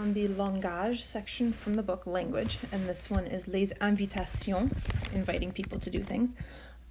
on the Langage section from the book Language, and this one is les invitations, inviting people to do things.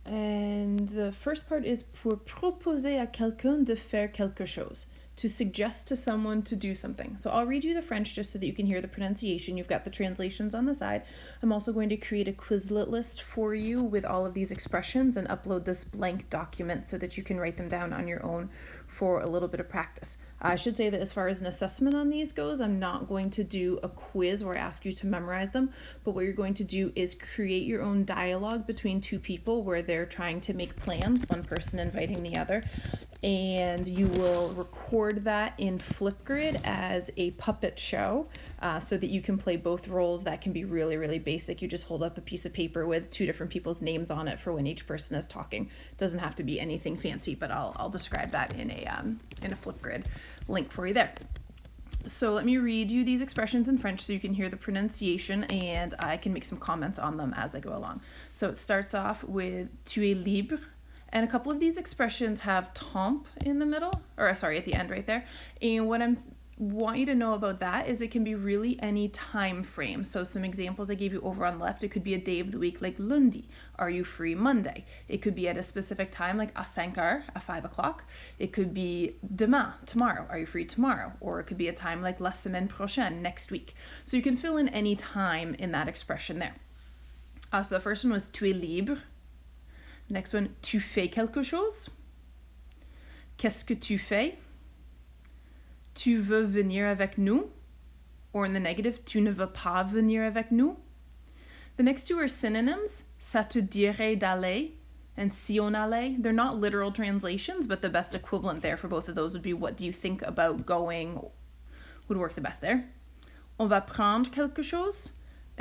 And the first part is pour proposer à quelqu'un de faire quelque chose, to suggest to someone to do something. So I'll read you the French just so that you can hear the pronunciation. You've got the translations on the side. I'm also going to create a Quizlet list for you with all of these expressions and upload this blank document so that you can write them down on your own for a little bit of practice. I should say that as far as an assessment on these goes, I'm not going to do a quiz or ask you to memorize them, but what you're going to do is create your own dialogue between two people where they're trying to make plans, one person inviting the other, and you will record that in Flipgrid as a puppet show so that you can play both roles. That can be really, really basic. You just hold up a piece of paper with two different people's names on it for when each person is talking. It doesn't have to be anything fancy, but I'll describe that in a Flipgrid link for you there. So let me read you these expressions in French so you can hear the pronunciation, and I can make some comments on them as I go along. So it starts off with tu es libre. And a couple of these expressions have temp in the middle, or sorry, at the end right there. And what I want you to know about that is it can be really any time frame. So some examples I gave you over on the left, it could be a day of the week like lundi. Are you free Monday? It could be at a specific time like à 5 heures, at 5 o'clock. It could be demain, tomorrow. Are you free tomorrow? Or it could be a time like la semaine prochaine, next week. So you can fill in any time in that expression there. So the first one was tu es libre. Next one, tu fais quelque chose. Qu'est-ce que tu fais? Tu veux venir avec nous? Or in the negative, tu ne veux pas venir avec nous? The next two are synonyms. Ça te dirait d'aller and si on allait. They're not literal translations, but the best equivalent there for both of those would be what do you think about going would work the best there. On va prendre quelque chose.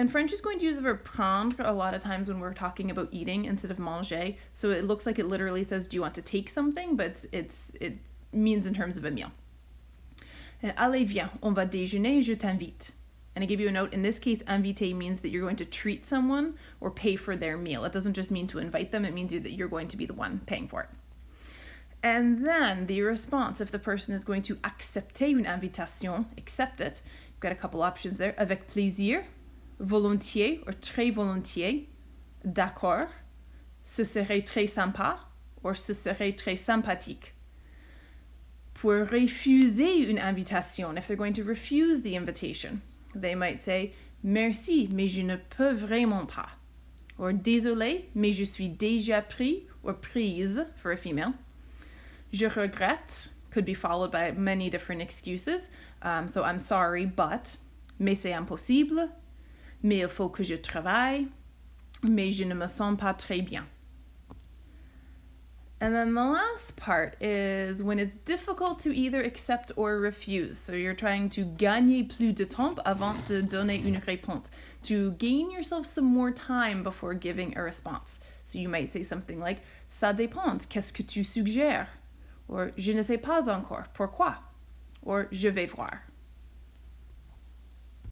And French is going to use the verb prendre a lot of times when we're talking about eating instead of manger. So it looks like it literally says, do you want to take something? But it means in terms of a meal. And allez, viens, on va déjeuner, je t'invite. And I give you a note, in this case, inviter means that you're going to treat someone or pay for their meal. It doesn't just mean to invite them, it means that you're going to be the one paying for it. And then the response, if the person is going to accepter une invitation, accept it, you've got a couple options there. Avec plaisir, volontiers or très volontiers, d'accord, ce serait très sympa, or ce serait très sympathique. Pour refuser une invitation, if they're going to refuse the invitation, they might say merci, mais je ne peux vraiment pas. Or désolé, mais je suis déjà pris or prise for a female. Je regrette could be followed by many different excuses. So I'm sorry, but, mais c'est impossible. Mais il faut que je travaille, mais je ne me sens pas très bien. And then the last part is when it's difficult to either accept or refuse. So you're trying to gagner plus de temps avant de donner une réponse. To gain yourself some more time before giving a response. So you might say something like, ça dépend, qu'est-ce que tu suggères? Or, je ne sais pas encore, pourquoi? Or, je vais voir.